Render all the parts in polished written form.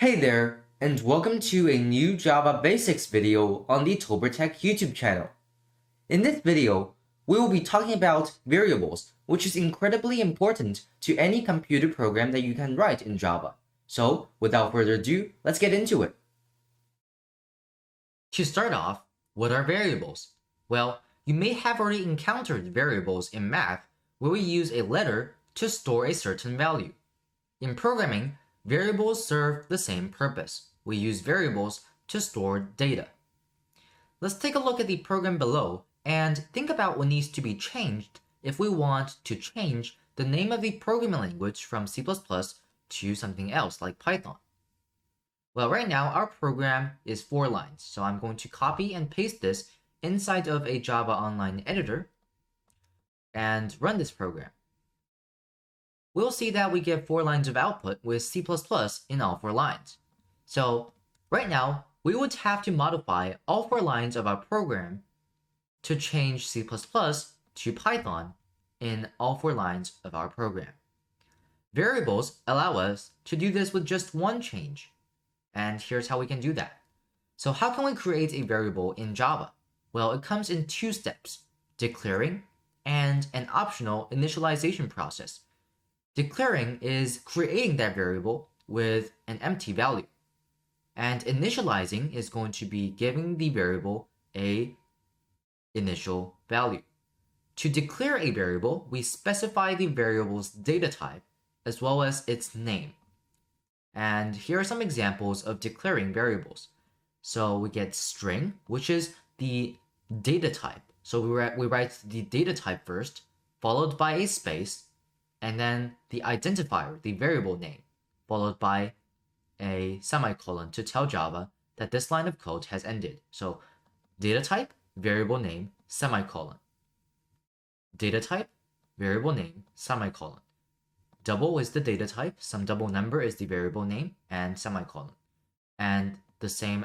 Hey there, and welcome to a new Java Basics video on the ToborTech YouTube channel. In this video, we will be talking about variables, which is incredibly important to any computer program that you can write in Java. So, without further ado, let's get into it. To start off, what are variables? Well, you may have already encountered variables in math where we use a letter to store a certain value. In programming, variables serve the same purpose. We use variables to store data. Let's take a look at the program below and think about what needs to be changed if we want to change the name of the programming language from C++ to something else like Python. Well, right now our program is 4 lines, so I'm going to copy and paste this inside of a Java Online editor and run this program. We'll see that we get 4 lines of output with C++ in all 4 lines. So right now, we would have to modify all 4 lines of our program to change C++ to Python in all 4 lines of our program. Variables allow us to do this with just one change. And here's how we can do that. So how can we create a variable in Java? Well, it comes in 2 steps, declaring and an optional initialization process. Declaring is creating that variable with an empty value. And initializing is going to be giving the variable a initial value. To declare a variable, we specify the variable's data type as well as its name. And here are some examples of declaring variables. So we get string, which is the data type. So we write the data type first, followed by a space, and then the identifier, the variable name, followed by a semicolon to tell Java that this line of code has ended. So data type, variable name, semicolon. Data type, variable name, semicolon. Double is the data type, some double number is the variable name, and semicolon. And the same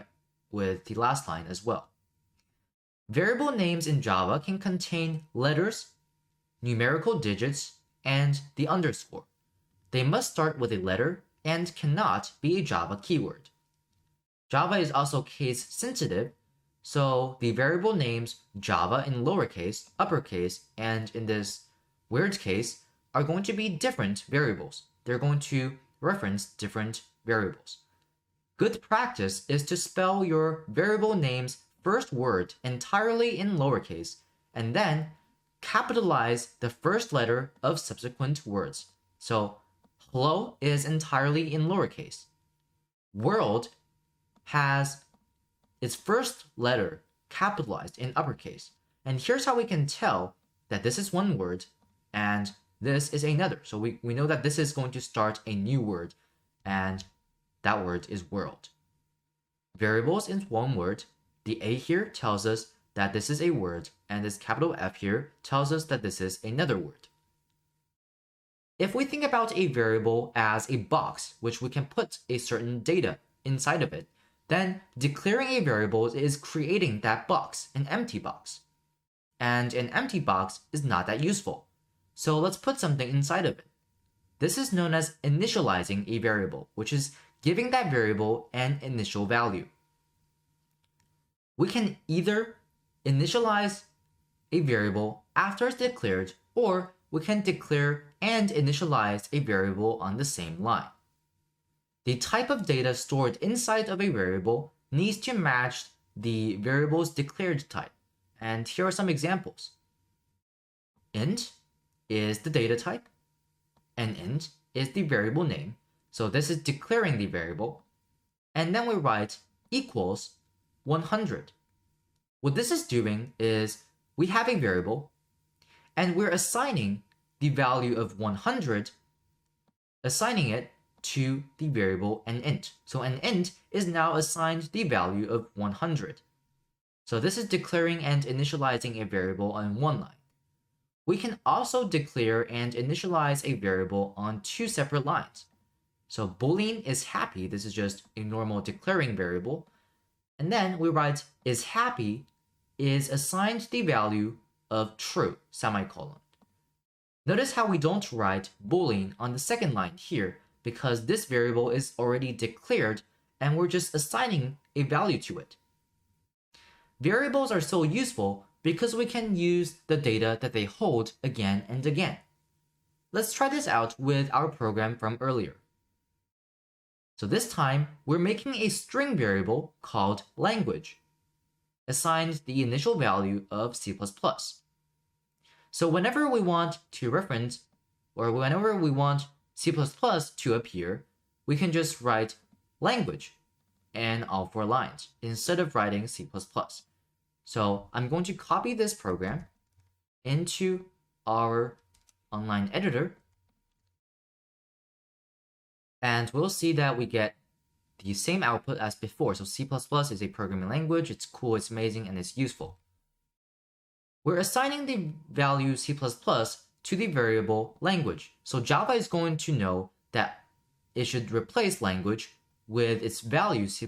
with the last line as well. Variable names in Java can contain letters, numerical digits, and the underscore. They must start with a letter and cannot be a Java keyword. Java is also case sensitive, so the variable names Java in lowercase, uppercase, and in this weird case are going to be different variables. They're going to reference different variables. Good practice is to spell your variable name's first word entirely in lowercase and then capitalize the first letter of subsequent words. So hello is entirely in lowercase. World has its first letter capitalized in uppercase. And here's how we can tell that this is one word and this is another. So we know that this is going to start a new word, and that word is world. Variables is one word. The A here tells us that this is a word, and this capital F here tells us that this is another word. If we think about a variable as a box, which we can put a certain data inside of it, then declaring a variable is creating that box, an empty box. And an empty box is not that useful. So let's put something inside of it. This is known as initializing a variable, which is giving that variable an initial value. We can either initialize a variable after it's declared, or we can declare and initialize a variable on the same line. The type of data stored inside of a variable needs to match the variable's declared type. And here are some examples. Int is the data type, and int is the variable name. So this is declaring the variable. And then we write equals 100. What this is doing is we have a variable, and we're assigning the value of 100, assigning it to the variable an int. So an int is now assigned the value of 100. So this is declaring and initializing a variable on one line. We can also declare and initialize a variable on 2 separate lines. So boolean is happy. This is just a normal declaring variable. And then we write is happy is assigned the value of true, semicolon. Notice how we don't write boolean on the second line here because this variable is already declared and we're just assigning a value to it. Variables are so useful because we can use the data that they hold again and again. Let's try this out with our program from earlier. So this time, we're making a string variable called language, assigned the initial value of C++. So whenever we want to reference, or whenever we want C++ to appear, we can just write language in all 4 lines instead of writing C++. So I'm going to copy this program into our online editor, and we'll see that we get the same output as before. So C++ is a programming language, it's cool, it's amazing, and it's useful. We're assigning the value C++ to the variable language. So Java is going to know that it should replace language with its value C++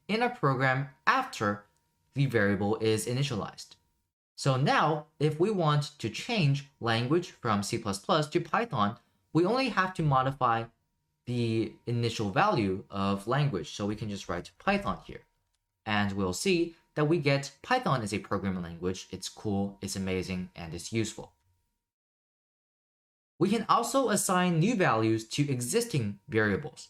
in a program after the variable is initialized. So now, if we want to change language from C++ to Python, we only have to modify the initial value of language. So we can just write Python here. And we'll see that we get Python is a programming language. It's cool, it's amazing, and it's useful. We can also assign new values to existing variables.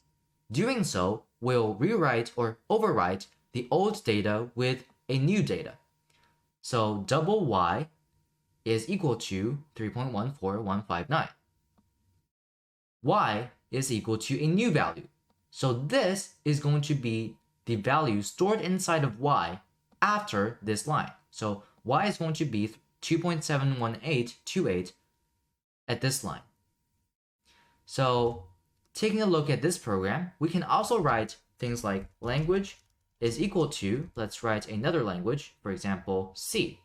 Doing so will rewrite or overwrite the old data with a new data. So double y is equal to 3.14159. Y is equal to a new value. So this is going to be the value stored inside of y after this line. So y is going to be 2.71828 at this line. So taking a look at this program, we can also write things like language is equal to, let's write another language, for example, C.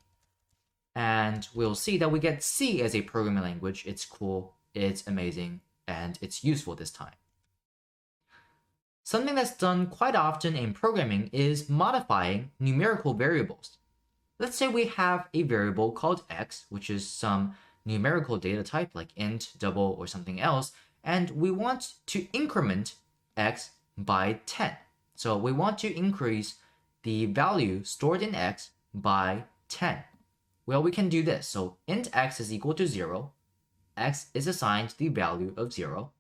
And we'll see that we get C as a programming language. It's cool, it's amazing, and it's useful this time. Something that's done quite often in programming is modifying numerical variables. Let's say we have a variable called x, which is some numerical data type like int, double, or something else, and we want to increment x by 10. So we want to increase the value stored in x by 10. Well, we can do this. So int x is equal to 0. X is assigned the value of 0.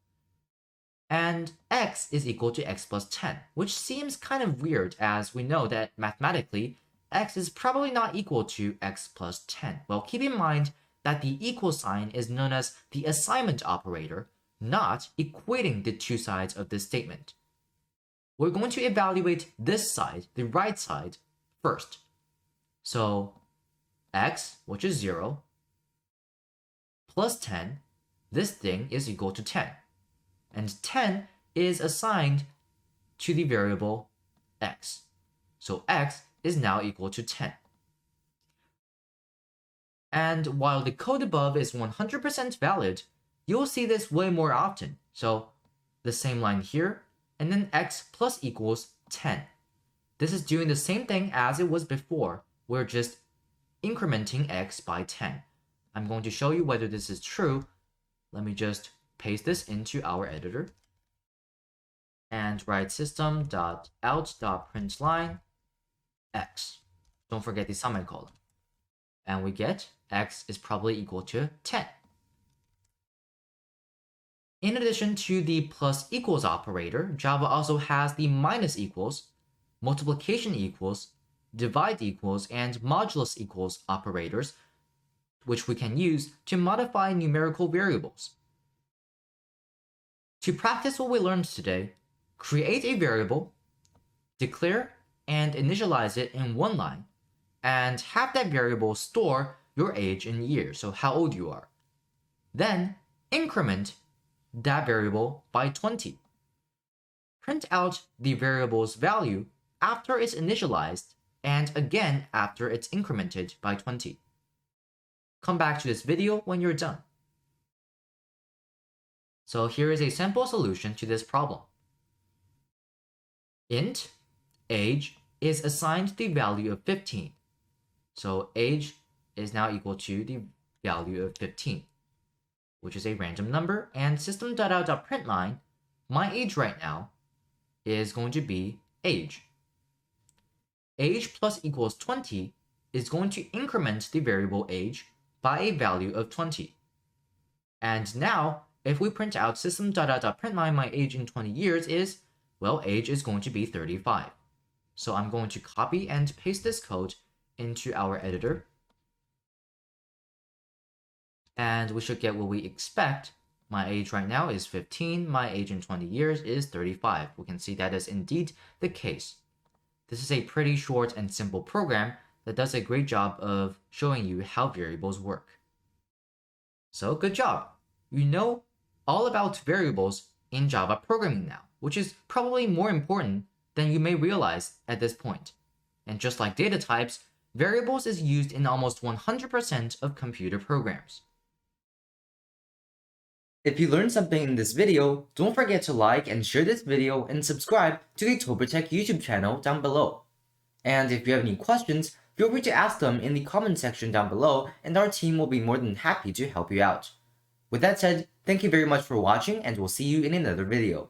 And x is equal to x plus 10, which seems kind of weird as we know that mathematically, x is probably not equal to x plus 10. Well, keep in mind that the equal sign is known as the assignment operator, not equating the two sides of this statement. We're going to evaluate this side, the right side, first. So x, which is 0, plus 10, this thing is equal to 10. And 10 is assigned to the variable x. So x is now equal to 10. And while the code above is 100% valid, you'll see this way more often. So the same line here, and then x plus equals 10. This is doing the same thing as it was before. We're just incrementing x by 10. I'm going to show you whether this is true. Let me just paste this into our editor and write system.out.println x. Don't forget the semicolon. And we get x is probably equal to 10. In addition to the plus equals operator, Java also has the minus equals, multiplication equals, divide equals, and modulus equals operators, which we can use to modify numerical variables. To practice what we learned today, create a variable, declare and initialize it in one line, and have that variable store your age in years, so how old you are. Then increment that variable by 20. Print out the variable's value after it's initialized and again after it's incremented by 20. Come back to this video when you're done. So here is a simple solution to this problem. Int age is assigned the value of 15. So age is now equal to the value of 15, which is a random number, and system.out.println my age right now is going to be age. Age plus equals 20 is going to increment the variable age by a value of 20. And now, if we print out system.out.println my age in 20 years is, well, age is going to be 35. So I'm going to copy and paste this code into our editor. And we should get what we expect. My age right now is 15. My age in 20 years is 35. We can see that is indeed the case. This is a pretty short and simple program that does a great job of showing you how variables work. So good job! You know all about variables in Java programming now, which is probably more important than you may realize at this point. And just like data types, variables is used in almost 100% of computer programs. If you learned something in this video, don't forget to like and share this video and subscribe to the ToborTech YouTube channel down below. And if you have any questions, feel free to ask them in the comment section down below and our team will be more than happy to help you out. With that said, thank you very much for watching and we'll see you in another video.